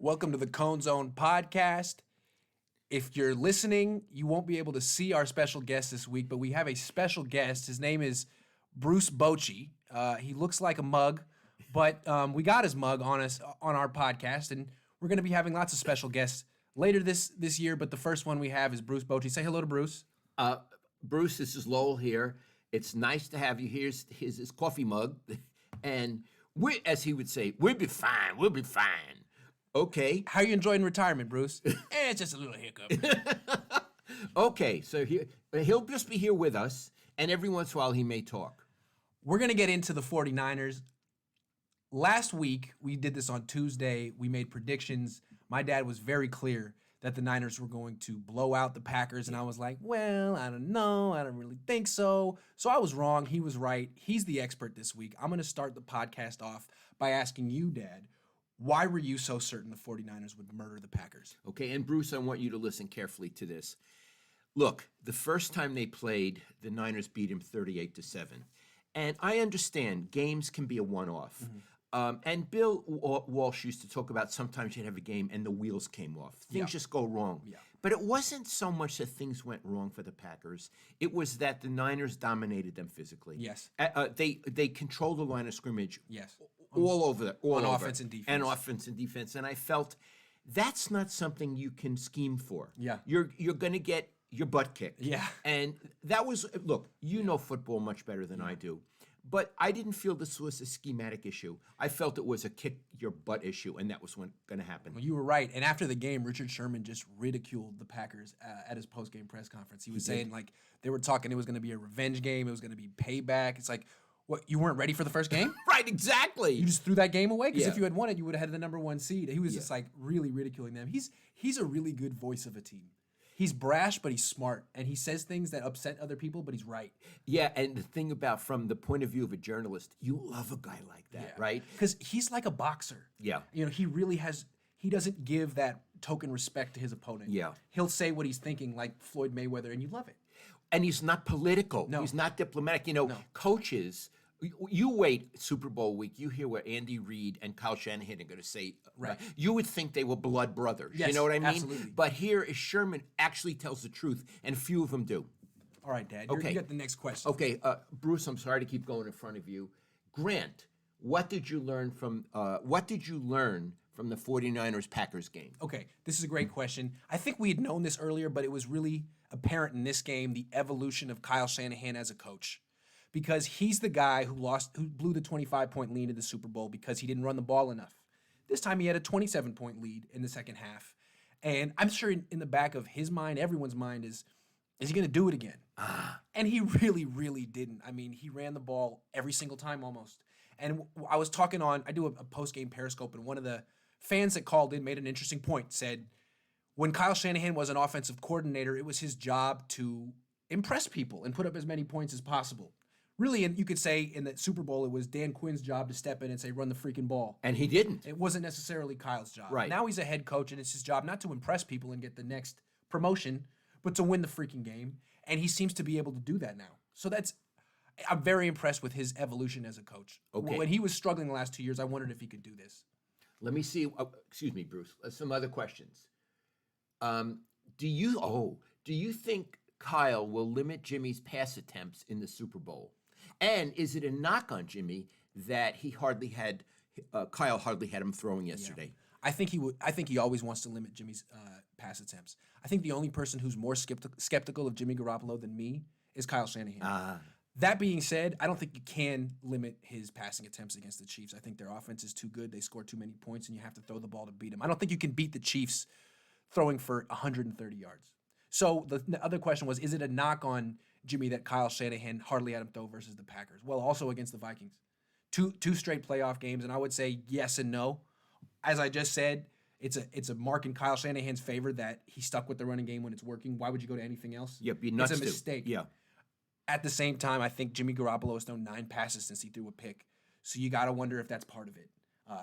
Welcome to the Cohn Zohn podcast. If you're listening, you won't be able to see our special guest this week, but we have a special guest. His name is Bruce Bochy. He looks like a mug, but we got his mug on our podcast, and we're going to be having lots of special guests later this year. But the first one we have is Bruce Bochy. Say hello to Bruce. Bruce, this is Lowell here. It's nice to have you. Here's his coffee mug, and we, as he would say, we'll be fine. We'll be fine. Okay. How are you enjoying retirement, Bruce? It's just a little hiccup. Okay, so he'll just be here with us, and every once in a while he may talk. We're going to get into the 49ers. Last week, we did this on Tuesday. We made predictions. My dad was very clear that the Niners were going to blow out the Packers, and I was like, well, I don't know. I don't really think so. So I was wrong. He was right. He's the expert this week. I'm going to start the podcast off by asking you, Dad, why were you so certain the 49ers would murder the Packers? Okay, and Bruce, I want you to listen carefully to this. Look, the first time they played, the Niners beat him 38-7. And I understand games can be a one-off. Mm-hmm. And Bill Walsh used to talk about sometimes you'd have a game and the wheels came off. Things just go wrong. Yeah. But it wasn't so much that things went wrong for the Packers. It was that the Niners dominated them physically. Yes. They controlled the line of scrimmage. Yes. All over. On offense and defense. And offense and defense. And I felt that's not something you can scheme for. Yeah. You're going to get your butt kicked. Yeah. And that was, look, you know football much better than I do. But I didn't feel this was a schematic issue. I felt it was a kick your butt issue, and that was going to happen. Well, you were right. And after the game, Richard Sherman just ridiculed the Packers at his post-game press conference. He was saying, like, they were talking it was going to be a revenge game. It was going to be payback. It's like, what, you weren't ready for the first game? Right, exactly. You just threw that game away? Because if you had won it, you would have had the number one seed. He was just, like, really ridiculing them. He's a really good voice of a team. He's brash, but he's smart, and he says things that upset other people, but he's right. Yeah, and the thing about from the point of view of a journalist, you love a guy like that, right? Because he's like a boxer. Yeah. You know, he doesn't give that token respect to his opponent. Yeah. He'll say what he's thinking like Floyd Mayweather, and you love it. And he's not political. No. He's not diplomatic. You know, coaches, you wait Super Bowl week, you hear what Andy Reid and Kyle Shanahan are going to say. Right. You would think they were blood brothers. Yes, you know what I mean? absolutely. But here, Sherman actually tells the truth, and few of them do. All right, Dad. Okay. You got the next question. Okay, Bruce, I'm sorry to keep going in front of you. Grant, what did you learn from the 49ers-Packers game? Okay, this is a great question. I think we had known this earlier, but it was really apparent in this game, the evolution of Kyle Shanahan as a coach. Because he's the guy who blew the 25-point lead in the Super Bowl because he didn't run the ball enough. This time he had a 27-point lead in the second half. And I'm sure in the back of his mind, everyone's mind is he going to do it again? And he really, really didn't. I mean, he ran the ball every single time almost. And I was talking I do a post-game Periscope, and one of the fans that called in made an interesting point, said, when Kyle Shanahan was an offensive coordinator, it was his job to impress people and put up as many points as possible. Really, and you could say in the Super Bowl, it was Dan Quinn's job to step in and say, run the freaking ball. And he didn't. It wasn't necessarily Kyle's job. Right. Now he's a head coach, and it's his job not to impress people and get the next promotion, but to win the freaking game. And he seems to be able to do that now. So I'm very impressed with his evolution as a coach. Okay. When he was struggling the last 2 years, I wondered if he could do this. Let me see. Excuse me, Bruce. Some other questions. Do you think Kyle will limit Jimmy's pass attempts in the Super Bowl? And is it a knock on Jimmy that Kyle hardly had him throwing yesterday? Yeah. I think he would. I think he always wants to limit Jimmy's pass attempts. I think the only person who's more skeptical of Jimmy Garoppolo than me is Kyle Shanahan. That being said, I don't think you can limit his passing attempts against the Chiefs. I think their offense is too good. They score too many points, and you have to throw the ball to beat them. I don't think you can beat the Chiefs throwing for 130 yards. So the other question was, is it a knock on Jimmy that Kyle Shanahan hardly had him throw versus the Packers? Well, also against the Vikings. Two straight playoff games, and I would say yes and no. As I just said, it's a mark in Kyle Shanahan's favor that he stuck with the running game when it's working. Why would you go to anything else? Yeah, be nuts. It's a mistake. Yeah. At the same time, I think Jimmy Garoppolo has thrown 9 passes since he threw a pick. So you got to wonder if that's part of it.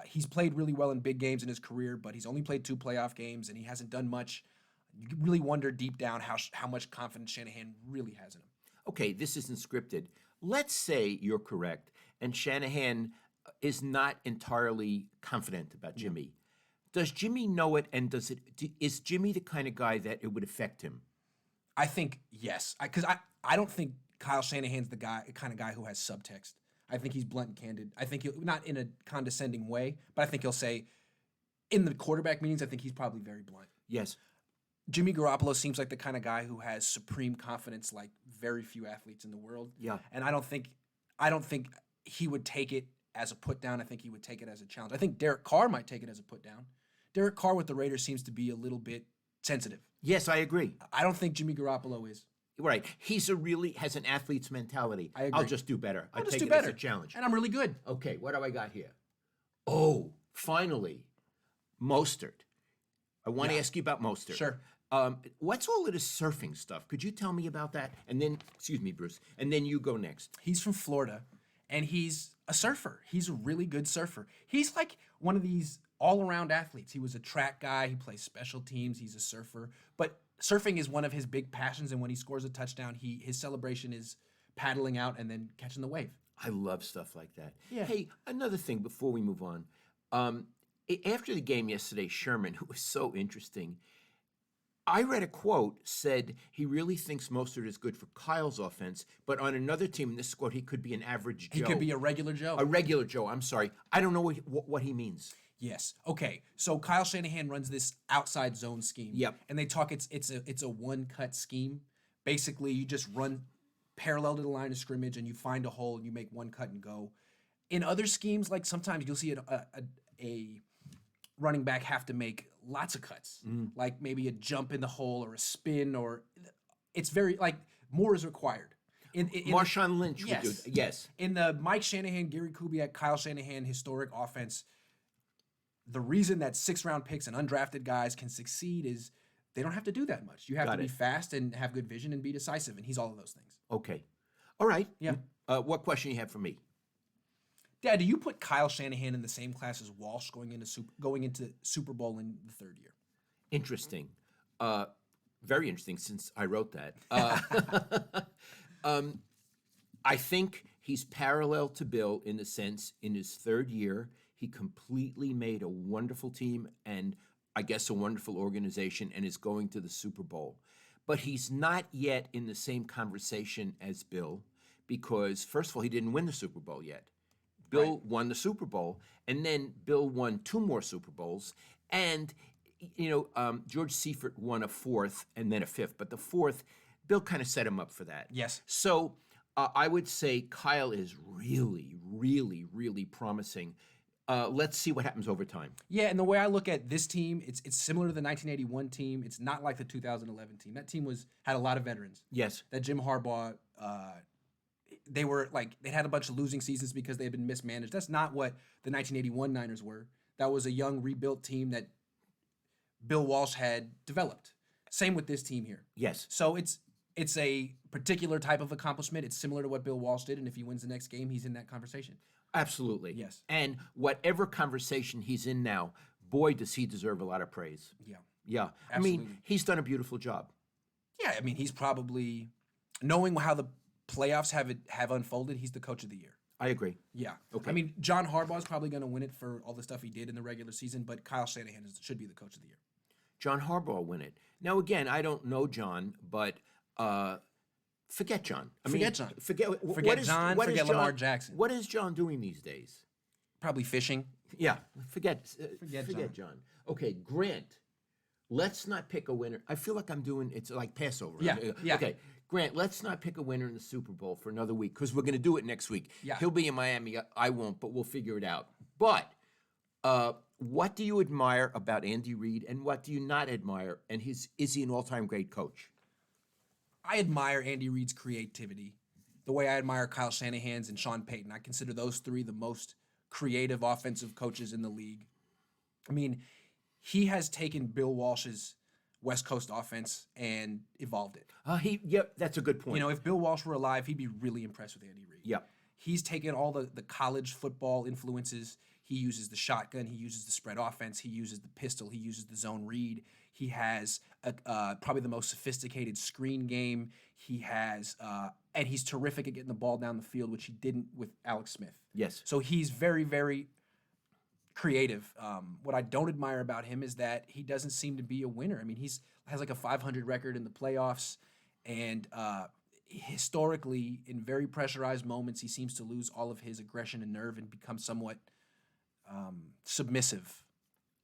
He's played really well in big games in his career, but he's only played 2 playoff games, and he hasn't done much. You really wonder deep down how much confidence Shanahan really has in him. Okay, this isn't scripted. Let's say you're correct, and Shanahan is not entirely confident about Jimmy. Does Jimmy know it, and is Jimmy the kind of guy that it would affect him? I think yes, because I don't think Kyle Shanahan's the kind of guy who has subtext. I think he's blunt and candid. I think he'll not in a condescending way, but I think he'll say in the quarterback meetings. I think he's probably very blunt. Yes. Jimmy Garoppolo seems like the kind of guy who has supreme confidence, like very few athletes in the world. Yeah. And I don't think he would take it as a put down. I think he would take it as a challenge. I think Derek Carr might take it as a put down. Derek Carr with the Raiders seems to be a little bit sensitive. Yes, I agree. I don't think Jimmy Garoppolo is. Right. He's has an athlete's mentality. I agree. I'll just do better. I'll just take do it better. as a challenge. And I'm really good. Okay, what do I got here? Oh, finally, Mostert. I want to ask you about Mostert. Sure. What's all of this surfing stuff? Could you tell me about that? And then, excuse me, Bruce, and then you go next. He's from Florida, and he's a surfer. He's a really good surfer. He's like one of these all-around athletes. He was a track guy. He plays special teams. He's a surfer. But surfing is one of his big passions, and when he scores a touchdown, his celebration is paddling out and then catching the wave. I love stuff like that. Yeah. Hey, another thing before we move on. After the game yesterday, Sherman, who was so interesting, I read a quote, said he really thinks Mostert is good for Kyle's offense, but on another team, in this quote, he could be an average Joe. He could be a regular Joe. A regular Joe, I'm sorry. I don't know what he means. Yes. Okay. So Kyle Shanahan runs this outside zone scheme. Yep. And they talk it's a one cut scheme. Basically, you just run parallel to the line of scrimmage and you find a hole and you make one cut and go. In other schemes, like sometimes you'll see a running back have to make lots of cuts, like maybe a jump in the hole or a spin, or it's very like more is required. In Marshawn Lynch would do yes. it. Yes. In the Mike Shanahan, Gary Kubiak, Kyle Shanahan historic offense, the reason that 6th-round picks and undrafted guys can succeed is they don't have to do that much. You have to be fast and have good vision and be decisive, and he's all of those things. Okay. All right. Yeah. What question you have for me? Dad, do you put Kyle Shanahan in the same class as Walsh going into Super Bowl in the 3rd year? Interesting. Very interesting since I wrote that. I think he's parallel to Bill in the sense in his 3rd year, he completely made a wonderful team and I guess a wonderful organization and is going to the Super Bowl. But he's not yet in the same conversation as Bill because, first of all, he didn't win the Super Bowl yet. Bill won the Super Bowl, and then Bill won 2 more Super Bowls, and George Seifert won a 4th and then a 5th, but the 4th, Bill kind of set him up for that. Yes. So I would say Kyle is really, really, really promising. Let's see what happens over time. Yeah, and the way I look at this team, it's similar to the 1981 team. It's not like the 2011 team. That team had a lot of veterans. Yes. That Jim Harbaugh. They had a bunch of losing seasons because they had been mismanaged. That's not what the 1981 Niners were. That was a young, rebuilt team that Bill Walsh had developed. Same with this team here. Yes. So it's a particular type of accomplishment. It's similar to what Bill Walsh did, and if he wins the next game, he's in that conversation. Absolutely. Yes. And whatever conversation he's in now, boy, does he deserve a lot of praise. Yeah. Yeah. Absolutely. I mean, he's done a beautiful job. Yeah, I mean, he's probably, knowing how the playoffs have unfolded, he's the coach of the year. I agree. Yeah. Okay. I mean, John Harbaugh's probably going to win it for all the stuff he did in the regular season, but Kyle Shanahan should be the coach of the year. John Harbaugh win it. Now, again, I don't know John, but forget John. Forget John. Forget John, forget Lamar Jackson. What is John doing these days? Probably fishing. Yeah, forget John. John. Okay, Grant, let's not pick a winner. I feel like it's like Passover. Yeah, yeah. Okay, Grant, let's not pick a winner in the Super Bowl for another week because we're going to do it next week. Yeah. He'll be in Miami. I won't, but we'll figure it out. But what do you admire about Andy Reid and what do you not admire? And is he an all-time great coach? I admire Andy Reid's creativity, the way I admire Kyle Shanahan's and Sean Payton. I consider those 3 the most creative offensive coaches in the league. I mean, he has taken Bill Walsh's West Coast offense and evolved it. That's a good point. If Bill Walsh were alive, he'd be really impressed with Andy Reid. Yeah. He's taken all the college football influences. He uses the shotgun. He uses the spread offense. He uses the pistol. He uses the zone read. He has probably the most sophisticated screen game. He has, and he's terrific at getting the ball down the field, which he didn't with Alex Smith. Yes. So he's very, very creative. What I don't admire about him is that he doesn't seem to be a winner. I mean, has like a 500 record in the playoffs, and historically, in very pressurized moments, he seems to lose all of his aggression and nerve and become somewhat submissive.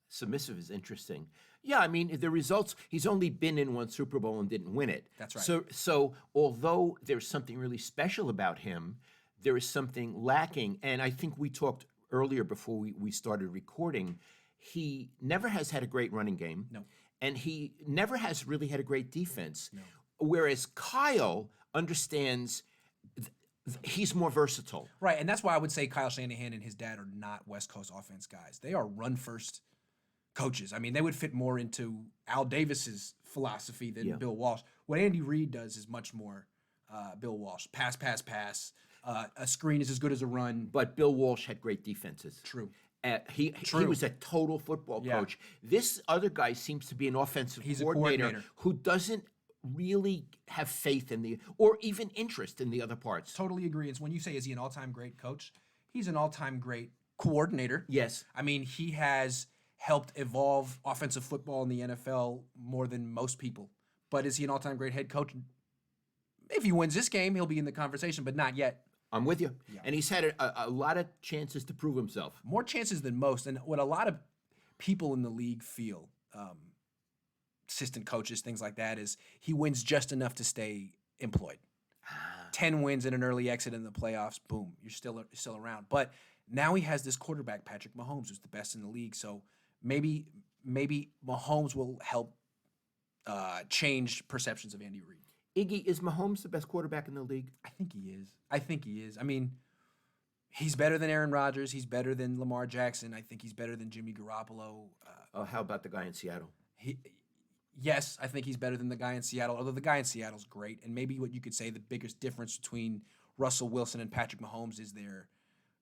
Submissive is interesting. Yeah, I mean, the results, he's only been in one Super Bowl and didn't win it. That's right. So although there's something really special about him, there is something lacking. And I think we talked earlier before we started recording, he never has had a great running game. No. And he never has really had a great defense. No. Whereas Kyle understands he's more versatile. Right, and that's why I would say Kyle Shanahan and his dad are not West Coast offense guys. They are run-first coaches. I mean, they would fit more into Al Davis's philosophy than Bill Walsh. What Andy Reid does is much more Bill Walsh. Pass, pass, pass. A screen is as good as a run. But Bill Walsh had great defenses. True. He was a total football coach. This other guy seems to be an offensive coordinator who doesn't really have faith in or even interest in the other parts. Totally agree. It's when you say, is he an all-time great coach? He's an all-time great coordinator. Yes. I mean, he has helped evolve offensive football in the NFL more than most people. But is he an all-time great head coach? If he wins this game, he'll be in the conversation, but not yet. I'm with you. Yeah. And he's had a lot of chances to prove himself. More chances than most. And what a lot of people in the league feel, assistant coaches, things like that, is he wins just enough to stay employed. 10 wins and an early exit in the playoffs, boom, you're still around. But now he has this quarterback, Patrick Mahomes, who's the best in the league. So maybe Mahomes will help change perceptions of Andy Reid. Iggy, is Mahomes the best quarterback in the league? I think he is. I mean, he's better than Aaron Rodgers. He's better than Lamar Jackson. I think he's better than Jimmy Garoppolo. How about the guy in Seattle? Yes, I think he's better than the guy in Seattle, although the guy in Seattle's great. And maybe what you could say the biggest difference between Russell Wilson and Patrick Mahomes is their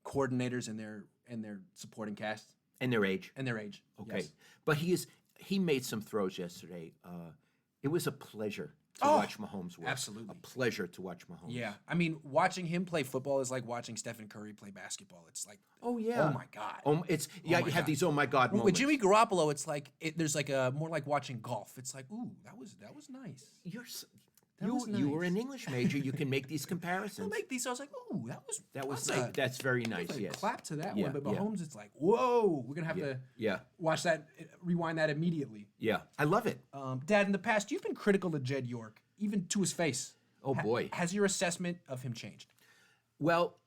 coordinators and their supporting cast. And their age. Okay. Yes. But he made some throws yesterday. It was a pleasure to watch Mahomes work. Absolutely. A pleasure to watch Mahomes. Yeah. I mean, watching him play football is like watching Stephen Curry play basketball. It's like, oh yeah. Oh my God. You have these oh my God moments. With Jimmy Garoppolo, it's like there's like a more like watching golf. It's like, ooh, that was nice. You were an English major. You can make these comparisons. I'll make these. I was like, ooh, that's very nice. Yes. Clap to that one. But Mahomes, it's like, whoa, we're gonna have to watch that, rewind that immediately. Yeah, I love it. Dad, in the past, you've been critical of Jed York, even to his face. Oh boy, has your assessment of him changed? Well,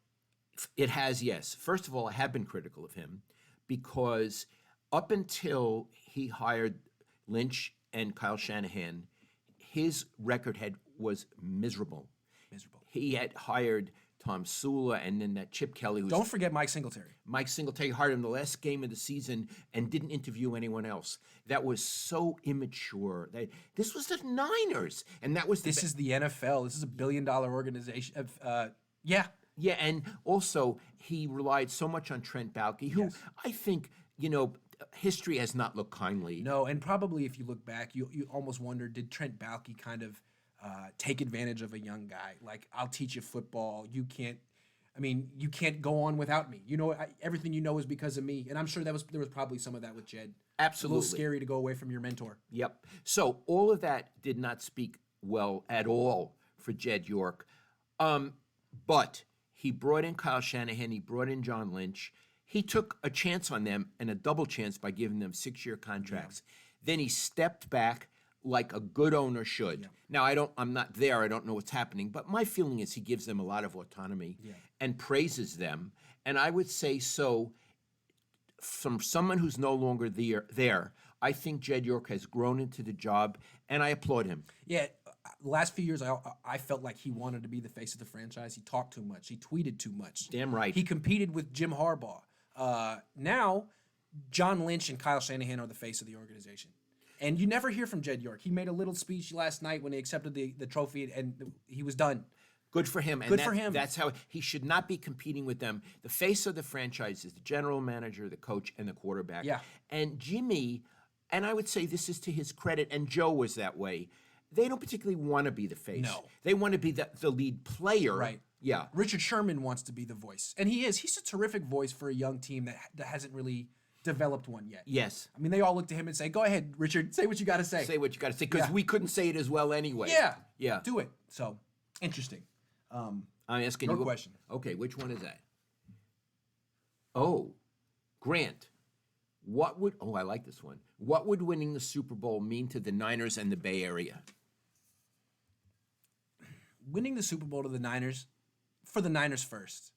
it has. Yes. First of all, I have been critical of him because up until he hired Lynch and Kyle Shanahan, his record was miserable. He had hired Tom Sula and then that Chip Kelly. Don't forget Mike Singletary. Mike Singletary hired him the last game of the season and didn't interview anyone else. That was so immature. This was the Niners, and that was this is the NFL. This is a $1 billion organization. Yeah, and also he relied so much on Trent Baalke, who I think history has not looked kindly. No, and probably if you look back, you almost wonder, did Trent Baalke kind of take advantage of a young guy? Like, I'll teach you football. You can't go on without me. Everything you know is because of me. And I'm sure there was probably some of that with Jed. Absolutely. A little scary to go away from your mentor. Yep. So all of that did not speak well at all for Jed York. But he brought in Kyle Shanahan. He brought in John Lynch. He took a chance on them and a double chance by giving them 6-year contracts. Yeah. Then he stepped back like a good owner should. Yeah. Now, I'm not there. I don't know what's happening. But my feeling is he gives them a lot of autonomy and praises them. And I would say so from someone who's no longer there, I think Jed York has grown into the job, and I applaud him. Yeah. The last few years, I felt like he wanted to be the face of the franchise. He talked too much. He tweeted too much. Damn right. He competed with Jim Harbaugh. Now, John Lynch and Kyle Shanahan are the face of the organization. And you never hear from Jed York. He made a little speech last night when he accepted the trophy, and he was done. Good for him. Good for him. That's how he should not be competing with them. The face of the franchise is the general manager, the coach, and the quarterback. Yeah. And Jimmy, and I would say this is to his credit, and Joe was that way, they don't particularly want to be the face. No. They want to be the lead player. Right. Yeah. Richard Sherman wants to be the voice. And he is. He's a terrific voice for a young team that hasn't really developed one yet. Yes. I mean, they all look to him and say, "Go ahead, Richard, say what you got to say." Say what you got to say, because Yeah. we couldn't say it as well anyway. Yeah. Yeah. Do it. So interesting. I'm asking Your you. question. Okay, which one is that? Oh, Grant. I like this one. What would winning the Super Bowl mean to the Niners and the Bay Area? Winning the Super Bowl to the Niners, for the Niners first.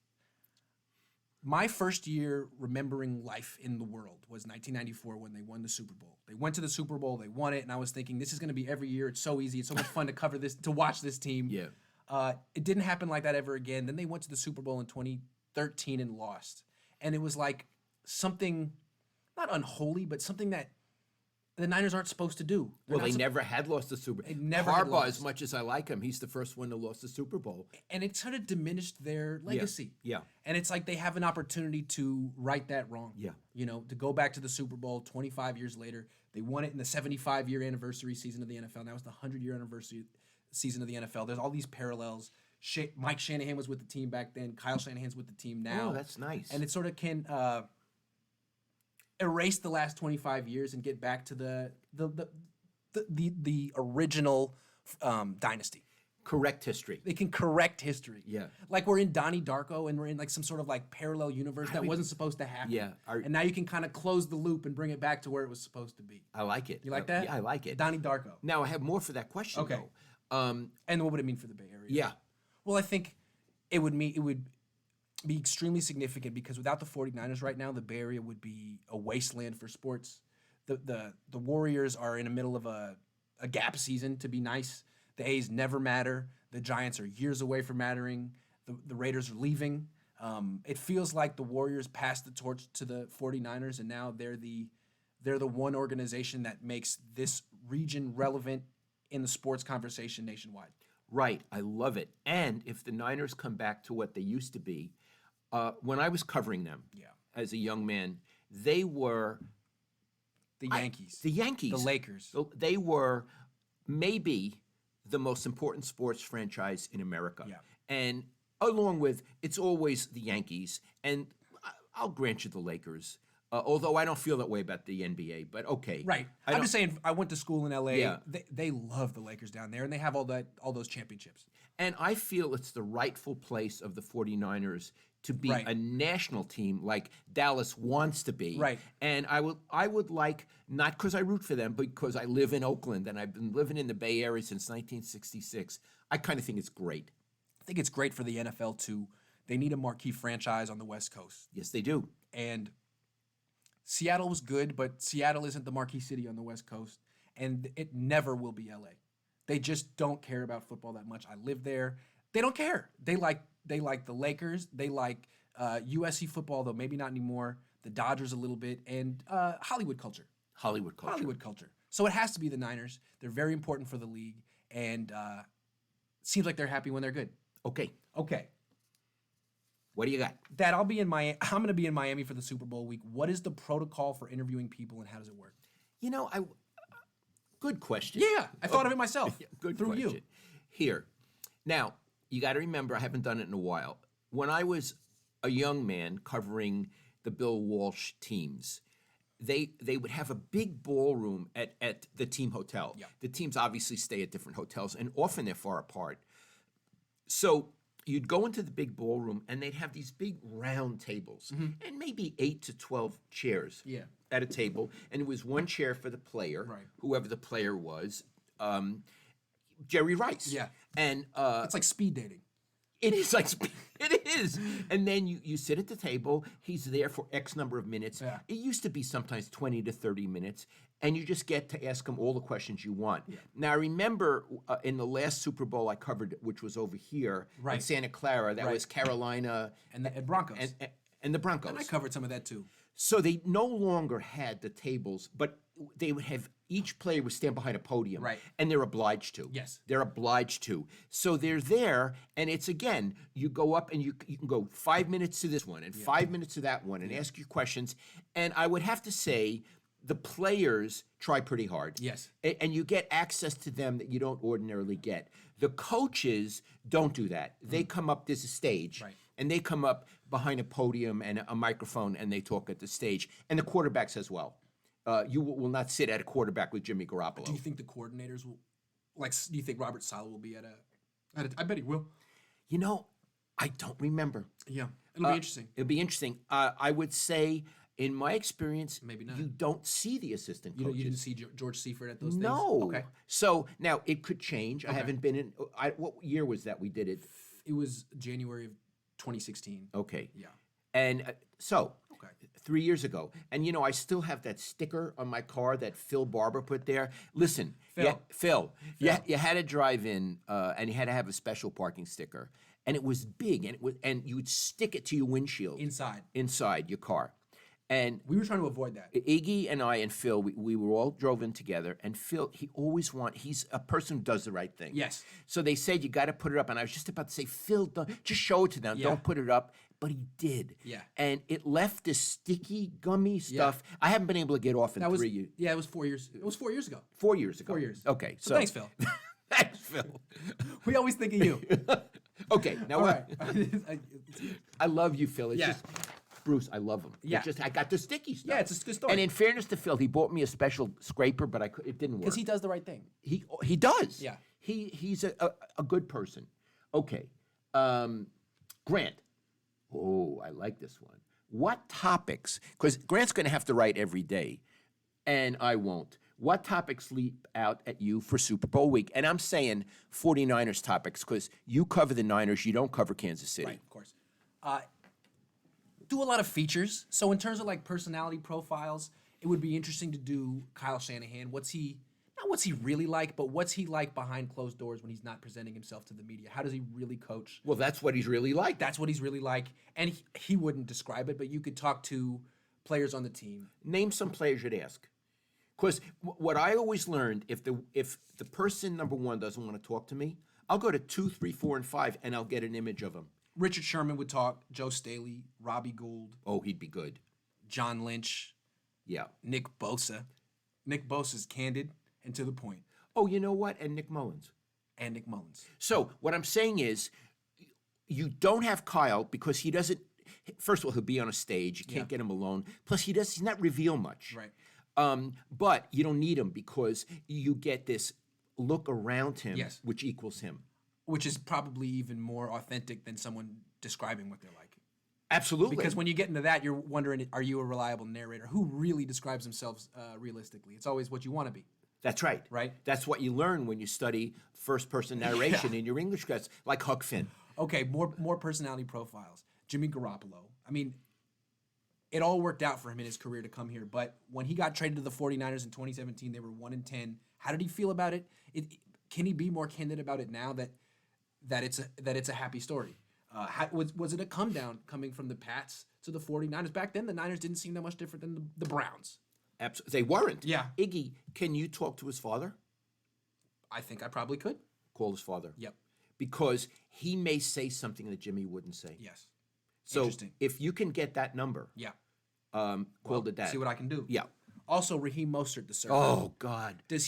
My first year remembering life in the world was 1994 when they won the Super Bowl. They went to the Super Bowl, they won it, and I was thinking, this is going to be every year. It's so easy. It's so much fun to cover this, to watch this team. Yeah. It didn't happen like that ever again. Then they went to the Super Bowl in 2013 and lost. And it was like something, not unholy, but something that the Niners aren't supposed to do. Well, they never had lost the Super Bowl. They never had Harbaugh, lost. as much as I like him, he's the first one to lost the Super Bowl. And it sort of diminished their legacy. Yeah. And it's like they have an opportunity to right that wrong. Yeah. You know, to go back to the Super Bowl 25 years later. They won it in the 75-year anniversary season of the NFL. That was the 100-year anniversary season of the NFL. There's all these parallels. Mike Shanahan was with the team back then. Kyle Shanahan's with the team now. Oh, that's nice. And it sort of can erase the last 25 years and get back to the original dynasty. Correct history. They can correct history. Yeah. Like we're in Donnie Darko and we're in like some sort of like parallel universe that wasn't supposed to happen. Yeah. And now you can kind of close the loop and bring it back to where it was supposed to be. I like it. You like that? Yeah, I like it. Donnie Darko. Now, I have more for that question, Okay. though. And what would it mean for the Bay Area? Yeah. Well, I think it would be extremely significant because without the 49ers right now, the Bay Area would be a wasteland for sports. The Warriors are in the middle of a gap season, to be nice. The A's never matter. The Giants are years away from mattering. The Raiders are leaving. It feels like the Warriors passed the torch to the 49ers, and now they're the one organization that makes this region relevant in the sports conversation nationwide. Right. I love it. And if the Niners come back to what they used to be, when I was covering them as a young man, they were The Yankees. the Yankees. The Lakers. They were maybe the most important sports franchise in America. Yeah. And along with, it's always the Yankees. And I'll grant you the Lakers. Although I don't feel that way about the NBA, but okay. Right. I I'm don't- just saying, I went to school in LA. Yeah. They love the Lakers down there, and they have all those championships. And I feel it's the rightful place of the 49ers to be Right. a national team like Dallas wants to be. Right. And I would like, not because I root for them, but because I live in Oakland and I've been living in the Bay Area since 1966. I kind of think it's great. I think it's great for the NFL, too. They need a marquee franchise on the West Coast. Yes, they do. And Seattle was good, but Seattle isn't the marquee city on the West Coast, and it never will be LA. They just don't care about football that much. I live there. They don't care. They like the Lakers. They like USC football, though maybe not anymore. The Dodgers a little bit, and Hollywood culture. Hollywood culture. Hollywood culture. So it has to be the Niners. They're very important for the league, and seems like they're happy when they're good. Okay. Okay. What do you got? Dad, I'm going to be in Miami for the Super Bowl week. What is the protocol for interviewing people, and how does it work? You know, good question. Yeah, I thought of it myself. Good through question. you. Here. Now, you got to remember, I haven't done it in a while. When I was a young man covering the Bill Walsh teams, they would have a big ballroom at the team hotel. Yeah. The teams obviously stay at different hotels, and often they're far apart. So you'd go into the big ballroom, and they'd have these big round tables, and maybe 8 to 12 chairs Yeah. at a table, and it was one chair for the player, Right. whoever the player was. Jerry Rice. Yeah. And It's like speed dating. it is like it is. And then you sit at the table. He's there for X number of minutes. Yeah. It used to be sometimes 20 to 30 minutes, and you just get to ask him all the questions you want. Now I remember in the last Super Bowl I covered, which was over here in Right. Santa Clara. That Right. was Carolina And the Broncos. and the Broncos. And I covered some of that too. So they no longer had the tables, but they would have each player would stand behind a podium, Right. And they're obliged to. Yes. They're obliged to. So they're there, and it's again, you go up and you can go 5 minutes to this one and 5 minutes to that one and ask your questions. And I would have to say the players try pretty hard. Yes. And you get access to them that you don't ordinarily get. The coaches don't do that. They come up, there's a stage. Right. and they come up behind a podium and a microphone and they talk at the stage. And the quarterbacks as well. You will not sit at a quarterback with Jimmy Garoppolo. Do you think the coordinators will, do you think Robert Saleh will be at a I bet he will. You know, I don't remember. Yeah, it'll be interesting. It'll be interesting. I would say, in my experience, Maybe not. you don't see the assistant coaches. You didn't see George Seifert at those things? No. Okay. So now it could change. I haven't been in. What year was that we did it? It was January of 2016. Okay. Yeah. And so, Okay. 3 years ago. And, I still have that sticker on my car that Phil Barber put there. Listen, Phil. You had to drive in and you had to have a special parking sticker. And it was big, and you would stick it to your windshield. Inside your car. And we were trying to avoid that. Iggy and I and Phil, we were all drove in together. And Phil, he's a person who does the right thing. Yes. So they said, you got to put it up. And I was just about to say, Phil, just show it to them. Yeah. Don't put it up. But he did. Yeah. And it left this sticky, gummy stuff. I haven't been able to get off in 3 years. Yeah, it was 4 years. It was 4 years ago. 4 years ago. 4 years. Okay. So thanks, Phil. Thanks, Phil. We always think of you. Okay. Now All what? right. I love you, Phil. It's Yeah. just, Bruce, I love him. Yeah. I got the sticky stuff. Yeah, it's a good story. And in fairness to Phil, he bought me a special scraper, but it didn't work. Because he does the right thing. He does. Yeah. He's a good person. Okay. Grant. Oh, I like this one. What topics? Because Grant's going to have to write every day, and I won't. What topics leap out at you for Super Bowl week? And I'm saying 49ers topics because you cover the Niners, you don't cover Kansas City. Right, of course. Do a lot of features. So in terms of personality profiles, it would be interesting to do Kyle Shanahan. Not what's he really like, but what's he like behind closed doors when he's not presenting himself to the media? How does he really coach? Well, that's what he's really like. That's what he's really like. And he wouldn't describe it, but you could talk to players on the team. Name some players you'd ask. Because what I always learned, if the person, number one, doesn't want to talk to me, I'll go to 2, 3, 4, and 5, and I'll get an image of him. Richard Sherman would talk, Joe Staley, Robbie Gould. Oh, he'd be good. John Lynch. Yeah. Nick Bosa. Nick Bosa's candid and to the point. Oh, you know what? And Nick Mullins. So what I'm saying is, you don't have Kyle because he doesn't. First of all, he'll be on a stage. You can't get him alone. Plus, he's not reveal much. Right. But you don't need him because you get this look around him, Yes. which equals him. Which is probably even more authentic than someone describing what they're like. Absolutely. Because when you get into that, you're wondering, are you a reliable narrator? Who really describes themselves realistically? It's always what you want to be. That's right. Right? That's what you learn when you study first-person narration in your English class, like Huck Finn. Okay, more personality profiles. Jimmy Garoppolo. I mean, it all worked out for him in his career to come here, but when he got traded to the 49ers in 2017, they were 1-10. How did he feel about it? Can he be more candid about it now that it's a happy story? Was it a come down coming from the Pats to the 49ers? Back then, the Niners didn't seem that much different than the Browns. Absolutely. They weren't. Yeah. Iggy, can you talk to his father? I think I probably could. Call his father. Yep. Because he may say something that Jimmy wouldn't say. Yes. So Interesting. if you can get that number, call the dad. See what I can do. Yeah. Also, Raheem Mostert, the surfer. Oh God. Does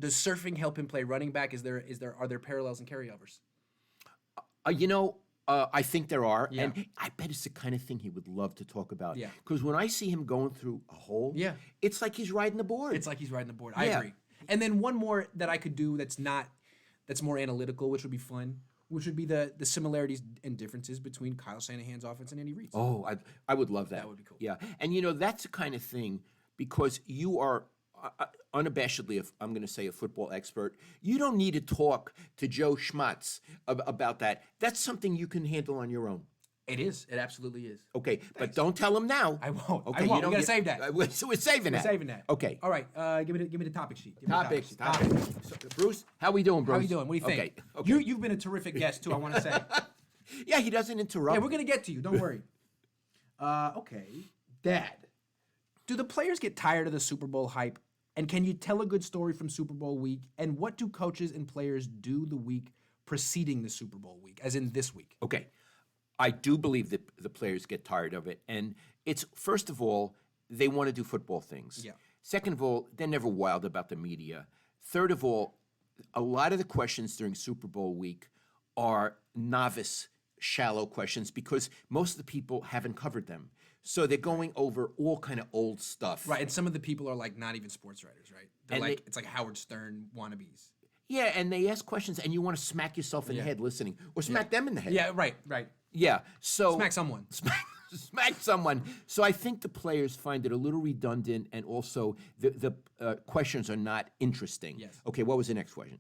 surfing help him play running back? Are there parallels and carryovers? I think there are, Yeah. and I bet it's the kind of thing he would love to talk about. Yeah. Because when I see him going through a hole, Yeah. it's like he's riding the board. It's like he's riding the board. I Yeah. agree. And then one more that I could do that's more analytical, which would be fun, which would be the similarities and differences between Kyle Shanahan's offense and Andy Reid's. Oh, I would love that. That would be cool. Yeah, and that's the kind of thing because you are unabashedly, if I'm going to say a football expert, you don't need to talk to Joe Schmatz about that. That's something you can handle on your own. It is. It absolutely is. Okay, but don't tell him now. I won't. Okay, I won't. We gotta save that. So we're saving that. We're saving that. Okay. All right. Give me the topic sheet. Give me the Topics. topic sheet. So, Bruce, how we doing, Bruce? How you doing? What do you think? Okay. You've been a terrific guest too. I want to say. Yeah, he doesn't interrupt. Yeah, we're gonna get to you. Don't worry. Okay, Dad. Do the players get tired of the Super Bowl hype? And can you tell a good story from Super Bowl week? And what do coaches and players do the week preceding the Super Bowl week, as in this week? Okay. I do believe that the players get tired of it. And it's, first of all, they want to do football things. Yeah. Second of all, they're never wild about the media. Third of all, a lot of the questions during Super Bowl week are novice, shallow questions because most of the people haven't covered them. So they're going over all kind of old stuff. Right, and some of the people are like not even sports writers, right? They're And like it's like Howard Stern wannabes. Yeah, and they ask questions, and you want to smack yourself in the head listening, or smack them in the head. Yeah, right. Yeah. So Smack someone. Smack someone. So I think the players find it a little redundant, and also the questions are not interesting. Yes. Okay. What was the next question?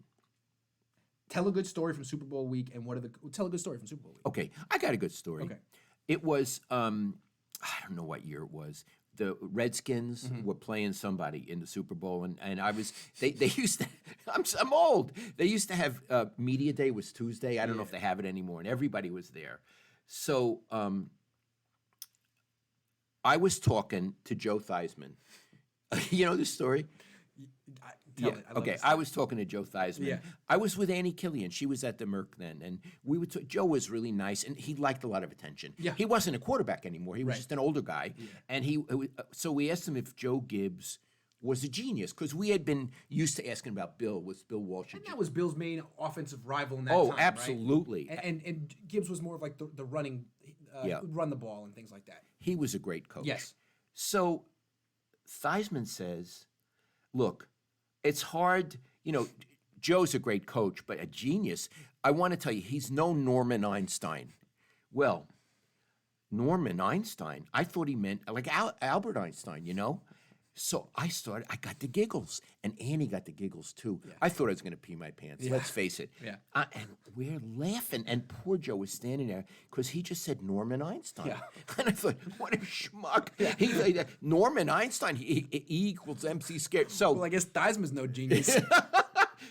Tell a good story from Super Bowl week, and tell a good story from Super Bowl week. Okay, I got a good story. Okay. It was I don't know what year it was. The Redskins were playing somebody in the Super Bowl, and I was they used to. I'm old. They used to have media day was Tuesday. I don't know if they have it anymore, and everybody was there. So I was talking to Joe Theismann. You know this story? Tell it. Okay. I was talking to Joe Theismann. Yeah. I was with Annie Killian. She was at the Merc then, and we would. Joe was really nice, and he liked a lot of attention. Yeah. He wasn't a quarterback anymore. He was just an older guy, and So we asked him if Joe Gibbs was a genius because we had been used to asking about Bill. Was Bill Walsh? And that was Bill's main offensive rival in that Oh, time, absolutely. Right? And Gibbs was more of like the running, run the ball and things like that. He was a great coach. Yes. So Theismann says, look, it's hard, Joe's a great coach, but a genius. I want to tell you, he's no Norman Einstein. Well, Norman Einstein, I thought he meant like Albert Einstein, So I got the giggles, and Annie got the giggles too. Yeah. I thought I was going to pee my pants. Yeah. Let's face it. Yeah. And we're laughing, and poor Joe was standing there because he just said Norman Einstein. Yeah. And I thought, what a schmuck. Yeah. He Norman Einstein, E equals MC squared. So, well, I guess Theismann's no genius.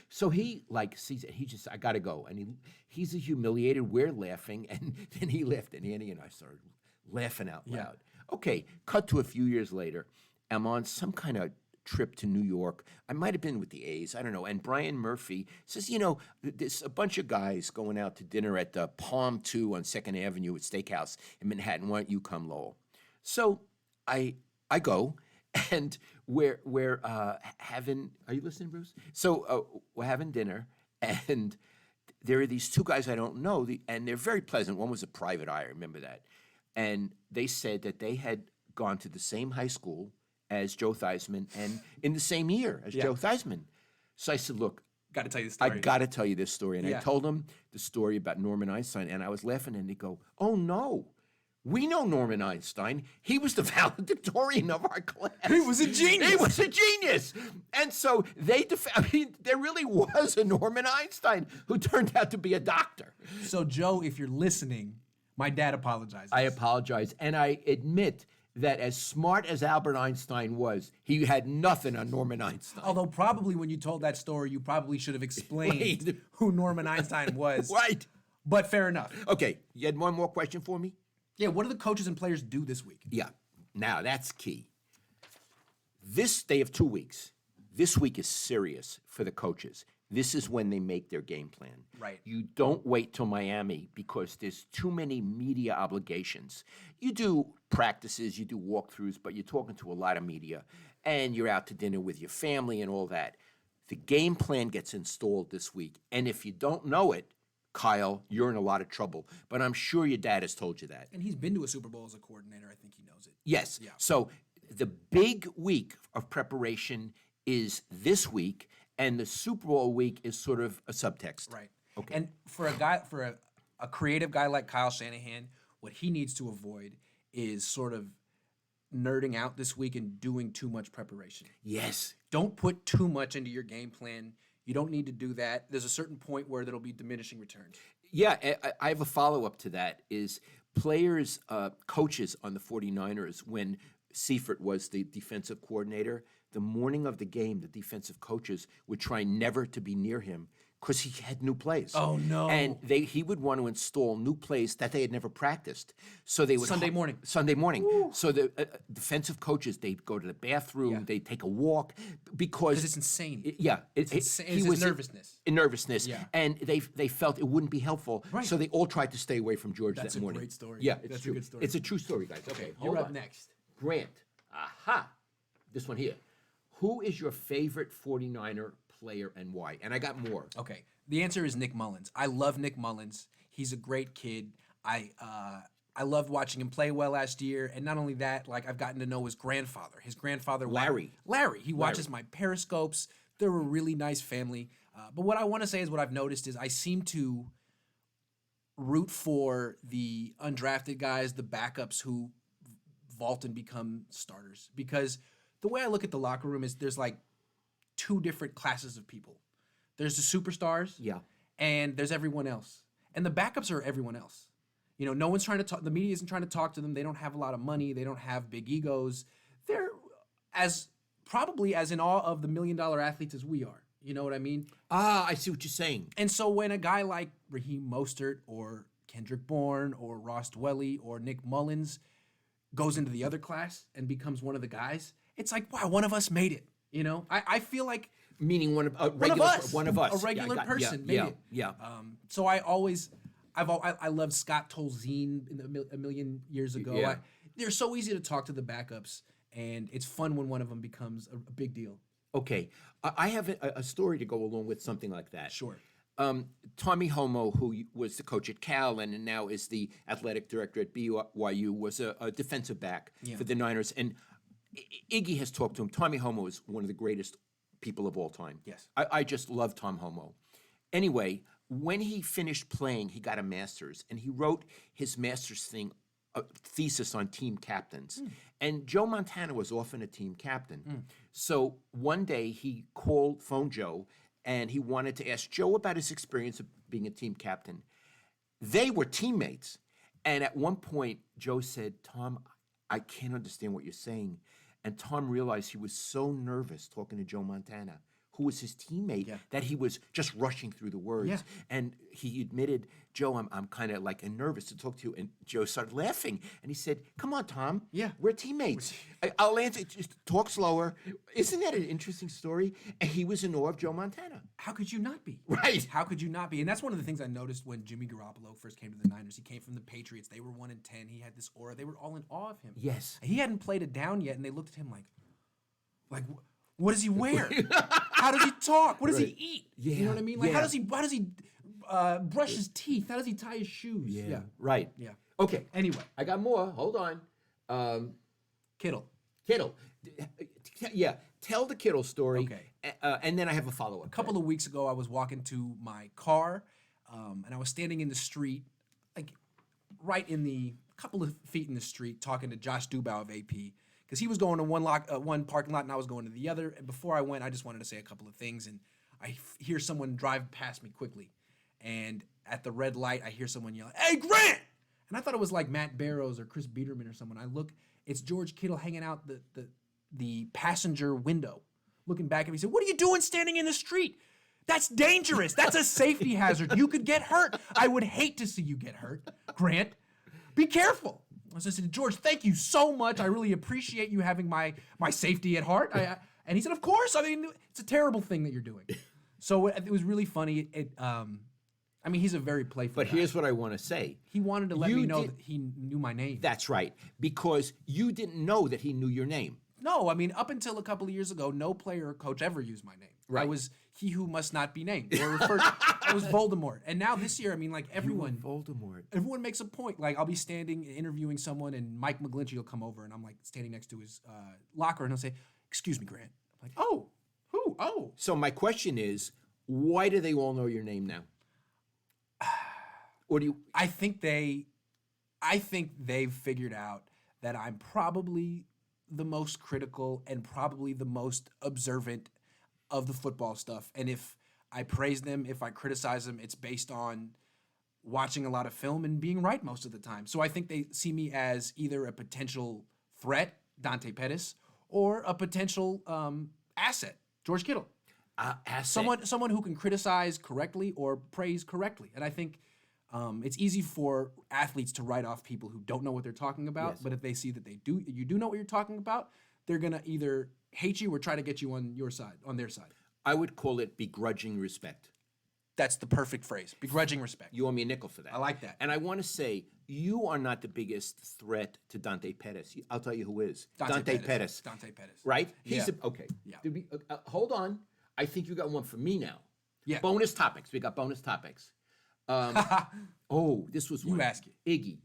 So he sees it. He just, I got to go. And he's humiliated. We're laughing. And then he left, and Annie and I started laughing out loud. Yeah. Okay, cut to a few years later. I'm on some kind of trip to New York. I might have been with the A's. I don't know. And Brian Murphy says, there's a bunch of guys going out to dinner at the Palm 2 on 2nd Avenue at Steakhouse in Manhattan. Why don't you come, Lowell? So I go, and we're having. Are you listening, Bruce? So we're having dinner, and there are these two guys I don't know, and they're very pleasant. One was a private eye. I remember that. And they said that they had gone to the same high school as Joe Theismann, and in the same year as Joe Theismann. So I said, look, got to tell you the story. I got to tell you this story. And I told them the story about Norman Einstein, and I was laughing, and they go, oh, no. We know Norman Einstein. He was the valedictorian of our class. He was a genius. He was a genius. And so there really was a Norman Einstein who turned out to be a doctor. So, Joe, if you're listening, my dad apologizes. I apologize. And I admit that as smart as Albert Einstein was, he had nothing on Norman Einstein. Although probably when you told that story, you probably should have explained who Norman Einstein was. Right. But fair enough. Okay, you had one more question for me? Yeah, what do the coaches and players do this week? Yeah, now that's key. They have 2 weeks. This week is serious for the coaches. This is when they make their game plan. Right. You don't wait till Miami because there's too many media obligations. You do practices, you do walkthroughs, but you're talking to a lot of media, and you're out to dinner with your family and all that. The game plan gets installed this week, and if you don't know it, Kyle, you're in a lot of trouble. But I'm sure your dad has told you that. And he's been to a Super Bowl as a coordinator. I think he knows it. Yes. Yeah. So the big week of preparation is this week, and the Super Bowl week is sort of a subtext. Right. Okay. And for a creative guy like Kyle Shanahan, what he needs to avoid is sort of nerding out this week and doing too much preparation. Yes. Don't put too much into your game plan. You don't need to do that. There's a certain point where there'll be diminishing returns. Yeah, I have a follow-up to that is players, coaches on the 49ers, when Seifert was the defensive coordinator, the morning of the game, the defensive coaches would try never to be near him because he had new plays. Oh, no. And he would want to install new plays that they had never practiced. So they would Sunday morning. Woo. So the defensive coaches, they'd go to the bathroom, they'd take a walk because it's insane. It's insane. It's nervousness. Nervousness. Yeah. And they felt it wouldn't be helpful. Right. So they all tried to stay away from George That's that morning. That's a great story. Yeah, it's That's true. a good story. It's a true story, guys. Okay, You're hold up on. next. Grant. Aha. This one here. Who is your favorite 49er player and why? And I got more. Okay. The answer is Nick Mullins. I love Nick Mullins. He's a great kid. I loved watching him play well last year, and not only that, like I've gotten to know his grandfather. His grandfather, Larry. He watches my periscopes. They're a really nice family. But what I want to say is what I've noticed is I seem to root for the undrafted guys, the backups who vault and become starters. Because the way I look at the locker room is there's like two different classes of people. There's the superstars, Yeah. and there's everyone else. And the backups are everyone else. You know, no one's trying to talk. The media isn't trying to talk to them. They don't have a lot of money. They don't have big egos. They're probably as in awe of the $1 million athletes as we are. You know what I mean? I see what you're saying. And so when a guy like Raheem Mostert or Kendrick Bourne or Ross Dwelly or Nick Mullins goes into the other class and becomes one of the guys, it's like, wow, one of us made it. You know, I feel like Meaning one of us. a regular person made it. Yeah. So I loved Scott Tolzien a million years ago. Yeah. They're so easy to talk to the backups, and it's fun when one of them becomes a big deal. Okay. I have a story to go along with something like that. Sure. Tommy Homo, who was the coach at Cal and now is the athletic director at BYU, was a defensive back for the Niners. And Iggy has talked to him. Tommy Homo is one of the greatest people of all time. Yes. I just love Tom Homo. Anyway, when he finished playing, he got a master's, and he wrote his master's thesis on team captains. And Joe Montana was often a team captain. So one day he phoned Joe, and he wanted to ask Joe about his experience of being a team captain. They were teammates. And at one point, Joe said, Tom, I can't understand what you're saying. And Tom realized he was so nervous talking to Joe Montana, who was his teammate, that he was just rushing through the words. Yeah. And he admitted, Joe, I'm kind of like nervous to talk to you. And Joe started laughing. And he said, come on, Tom. Yeah. We're teammates. I'll answer. Just talk slower. Isn't that an interesting story? And he was in awe of Joe Montana. How could you not be? Right. How could you not be? And that's one of the things I noticed when Jimmy Garoppolo first came to the Niners. He came from the Patriots. They were 1-10. He had this aura. They were all in awe of him. Yes. He hadn't played it down yet, and they looked at him like, what does he wear? How does he talk? What does he eat? Yeah. You know what I mean? Like, Yeah. how does he brush his teeth? How does he tie his shoes? Yeah. Right. Yeah. Okay. Anyway, I got more. Hold on. Kittle. Kittle. Yeah. Tell the Kittle story. Okay. And then I have a follow-up. A couple of weeks ago, I was walking to my car, and I was standing in the street, like right in the couple of feet in the street, talking to Josh Dubow of AP, because he was going to one parking lot and I was going to the other. And before I went, I just wanted to say a couple of things, and I hear someone drive past me quickly, and at the red light, I hear someone yell, "Hey, Grant!" And I thought it was like Matt Barrows or Chris Biederman or someone. I look, it's George Kittle hanging out the passenger window, looking back at me. He said, "What are you doing standing in the street? That's dangerous. That's a safety hazard. You could get hurt. I would hate to see you get hurt. Grant, be careful." I said, "George, thank you so much. I really appreciate you having my safety at heart." And he said, "Of course. I mean, it's a terrible thing that you're doing." So it was really funny. I mean, he's a very playful But guy. here's what I want to say. He wanted to let me know that he knew my name. That's right. Because you didn't know that he knew your name. No, I mean, up until a couple of years ago, no player or coach ever used my name. Right. I was he who must not be named. Or referred, I was Voldemort. And now this year, I mean, like everyone Voldemort. Everyone makes a point. Like I'll be standing interviewing someone, and Mike McGlinchey will come over, and I'm like standing next to his locker, and he'll say, "Excuse me, Grant." I'm like, "Oh, who? Oh." So my question is, why do they all know your name now? Or do you? I think they've figured out that I'm probably the most critical and probably the most observant of the football stuff. And if I praise them, if I criticize them, it's based on watching a lot of film and being right most of the time. So I think they see me as either a potential threat, Dante Pettis, or a potential asset, George Kittle. Asset. Someone who can criticize correctly or praise correctly. And I think it's easy for athletes to write off people who don't know what they're talking about. Yes. But if they see that you do know what you're talking about, they're gonna either hate you or try to get you on their side. I would call it begrudging respect. That's the perfect phrase. Begrudging respect. You owe me a nickel for that. I like that. And I want to say, you are not the biggest threat to Dante Pettis. I'll tell you who is. Dante Pettis. Dante Pettis. Right? Yeah. Okay. Yeah. Hold on. I think you got one for me now. Yeah. Bonus topics. We got bonus topics. This was one. You ask it. Iggy,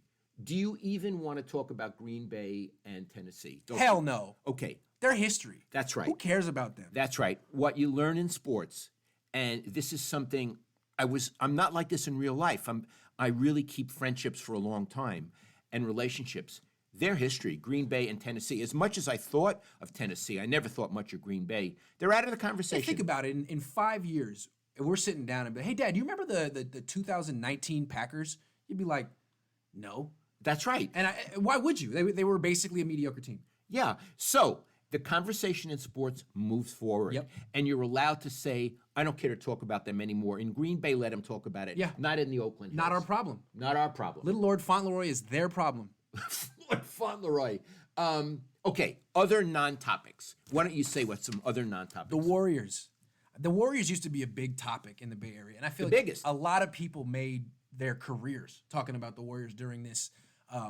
do you even want to talk about Green Bay and Tennessee? Don't Hell you? no. Okay, Their history. that's right. Who cares about them? That's right. What you learn in sports, and this is something I'm not like this in real life. I really keep friendships for a long time and relationships. Their history, Green Bay and Tennessee. As much as I thought of Tennessee, I never thought much of Green Bay. They're out of the conversation. Think about it. In 5 years, if we're sitting down and be, hey, Dad, do you remember the 2019 Packers? You'd be like, no. That's right. And why would you? They were basically a mediocre team. Yeah. So the conversation in sports moves forward. Yep. And you're allowed to say, I don't care to talk about them anymore. In Green Bay, let them talk about it. Yeah. Not in the Oakland Not our Hills. problem. Not our problem. Little Lord Fauntleroy is their problem. Lord Fauntleroy. Okay, other non-topics. Why don't you say what some other non-topics? The Warriors. The Warriors used to be a big topic in the Bay Area. And I feel The like biggest. a lot of people made their careers talking about the Warriors during this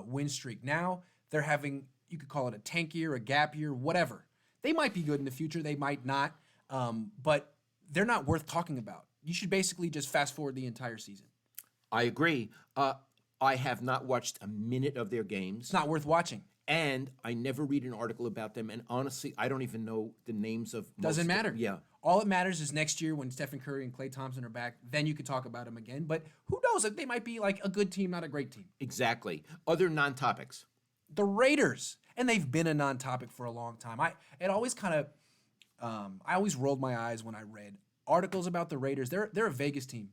win streak. Now they're having, you could call it a tank year, a gap year, whatever. They might be good in the future. They might not. But they're not worth talking about. You should basically just fast forward the entire season. I agree. I have not watched a minute of their games. It's not worth watching. And I never read an article about them. And honestly, I don't even know the names of Doesn't most matter. Yeah. All it matters is next year when Stephen Curry and Klay Thompson are back, then you could talk about them again. But who knows? They might be like a good team, not a great team. Exactly. Other non-topics. The Raiders, and they've been a non-topic for a long time. I always rolled my eyes when I read articles about the Raiders. They're a Vegas team.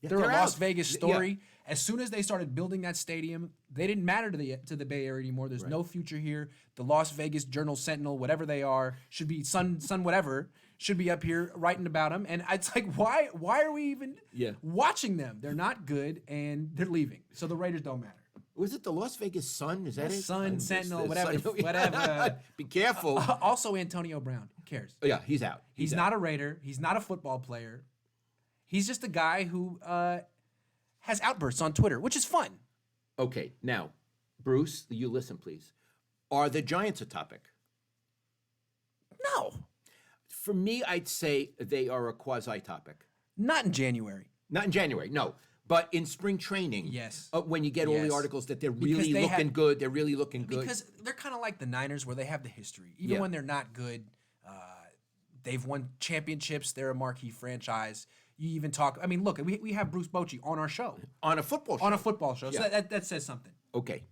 They're a Las out. Vegas Yeah. story. As soon as they started building that stadium, they didn't matter to the Bay Area anymore. There's no future here. The Las Vegas Journal Sentinel, whatever they are, should be Sun whatever, should be up here writing about them. And it's like, why are we even watching them? They're not good, and they're leaving. So the Raiders don't matter. Was it the Las Vegas Sun? Is that it? Sun, Sentinel, The whatever. Sun. Whatever. Be careful. Also, Antonio Brown. Who cares? Oh, yeah, he's out. He's out. not a Raider. He's not a football player. He's just a guy who has outbursts on Twitter, which is fun. Okay, now, Bruce, you listen, please. Are the Giants a topic? No, For me, I'd say they are a quasi-topic. not in January. Not in January, no. But in spring training, Yes. When you get all Yes. the articles that they're Because really they looking have- good, they're really looking good. Because they're kind of like the Niners where they have the history. Even Yeah. when they're not good, they've won championships. They're a marquee franchise. You even talk, I mean, look, we have Bruce Bochy on our show, On a football show. on a football show. So Yeah. that says something. Okay.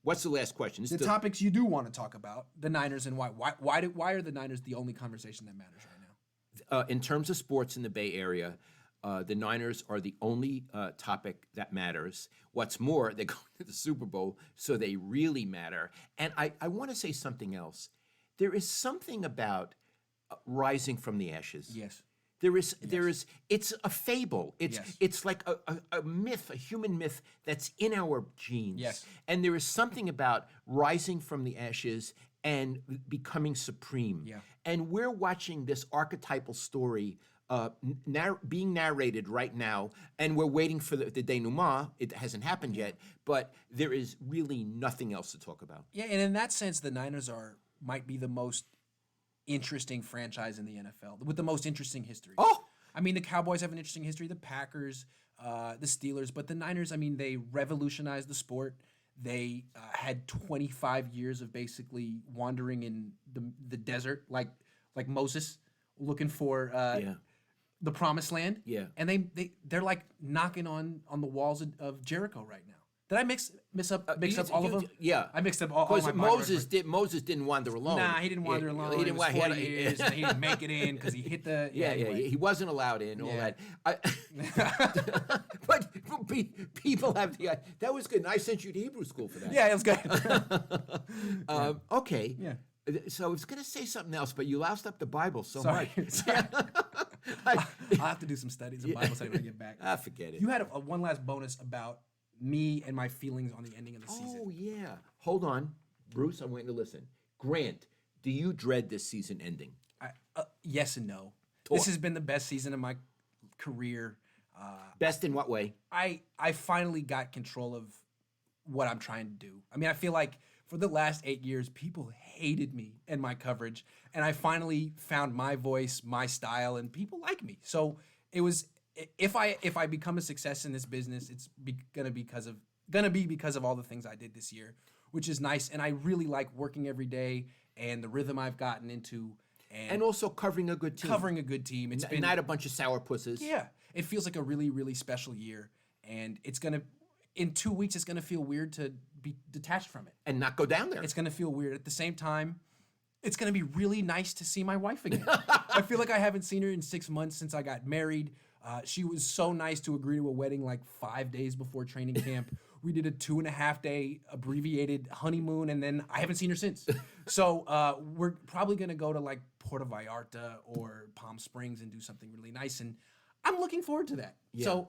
What's the last question? This The is the- topics you do want to talk about, the Niners and why. Why are the Niners the only conversation that matters right now? In terms of sports in the Bay Area, the Niners are the only topic that matters. What's more, they're going to the Super Bowl, so they really matter. And I want to say something else. There is something about rising from the ashes. Yes. There is, it's a fable. Yes. It's like a myth, a human myth that's in our genes. Yes. And there is something about rising from the ashes and becoming supreme. Yeah. And we're watching this archetypal story being narrated right now, and we're waiting for the denouement. It hasn't happened yet, but there is really nothing else to talk about. Yeah, and in that sense, the Niners might be the most interesting franchise in the NFL with the most interesting history. Oh! I mean, the Cowboys have an interesting history, the Packers, the Steelers, but the Niners, I mean, they revolutionized the sport. They had 25 years of basically wandering in the desert like Moses looking for the promised land. Yeah. And they're like knocking on the walls of Jericho right now. Did I mix up all of them? Yeah, I mixed up all because my Moses didn't wander alone. Nah, he didn't wander alone. He didn't it was 40 he years, and he didn't make it in because he hit the anyway. He wasn't allowed in. All Yeah. that. But people have the that was good. And I sent you to Hebrew school for that. Yeah, it was good. Okay. Yeah. So I was going to say something else, but you loused up the Bible so Sorry. much. I'll have to do some studies of Bible study when I get back. Forget it. You had one last bonus about me and my feelings on the ending of the season. Oh, yeah. Hold on. Bruce, I'm waiting to listen. Grant, do you dread this season ending? Yes and no. Talk. This has been the best season of my career. Best in what way? I finally got control of what I'm trying to do. I mean, I feel like for the last 8 years, people hated me and my coverage, and I finally found my voice, my style, and people like me. So it was if I become a success in this business, it's gonna be because of all the things I did this year, which is nice. And I really like working every day and the rhythm I've gotten into, And also covering a good team. covering a good team. It's been not a bunch of sourpusses. yeah, it feels like a really, really special year, and in 2 weeks, it's gonna feel weird to be detached from it. And not go down there. It's gonna feel weird. At the same time, it's gonna be really nice to see my wife again. I feel like I haven't seen her in 6 months since I got married. She was so nice to agree to a wedding like 5 days before training camp. We did a 2.5 day abbreviated honeymoon, and then I haven't seen her since. So we're probably gonna go to like Puerto Vallarta or Palm Springs and do something really nice, and I'm looking forward to that. Yeah. So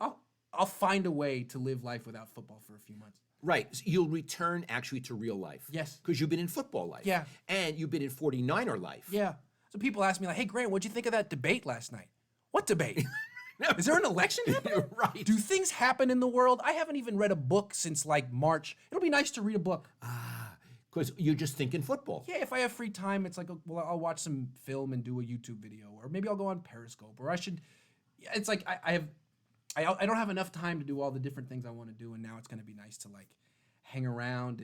I'll find a way to live life without football for a few months. Right. So you'll return actually to real life. Yes. Because you've been in football life. Yeah. And you've been in 49er life. Yeah. So people ask me like, "Hey Grant, what'd you think of that debate last night?" What debate? Is there an election happening? Right. Do things happen in the world? I haven't even read a book since like March. It'll be nice to read a book. Because you're just thinking football. Yeah, if I have free time, it's like, well, I'll watch some film and do a YouTube video, or maybe I'll go on Periscope, or I should. It's like I don't have enough time to do all the different things I want to do, and now it's going to be nice to like hang around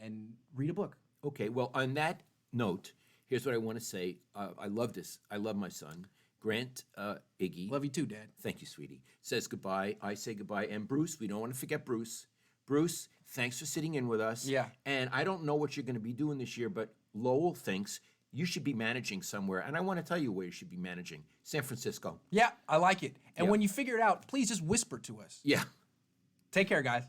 and read a book. Okay, well, on that note, here's what I want to say. I love this. I love my son. Grant Iggy. Love you too, Dad. Thank you, sweetie. Says goodbye. I say goodbye. And Bruce, we don't want to forget Bruce. Bruce, thanks for sitting in with us. Yeah. And I don't know what you're going to be doing this year, but Lowell thinks you should be managing somewhere. And I want to tell you where you should be managing. San Francisco. Yeah, I like it. And Yeah. when you figure it out, please just whisper to us. Yeah. Take care, guys.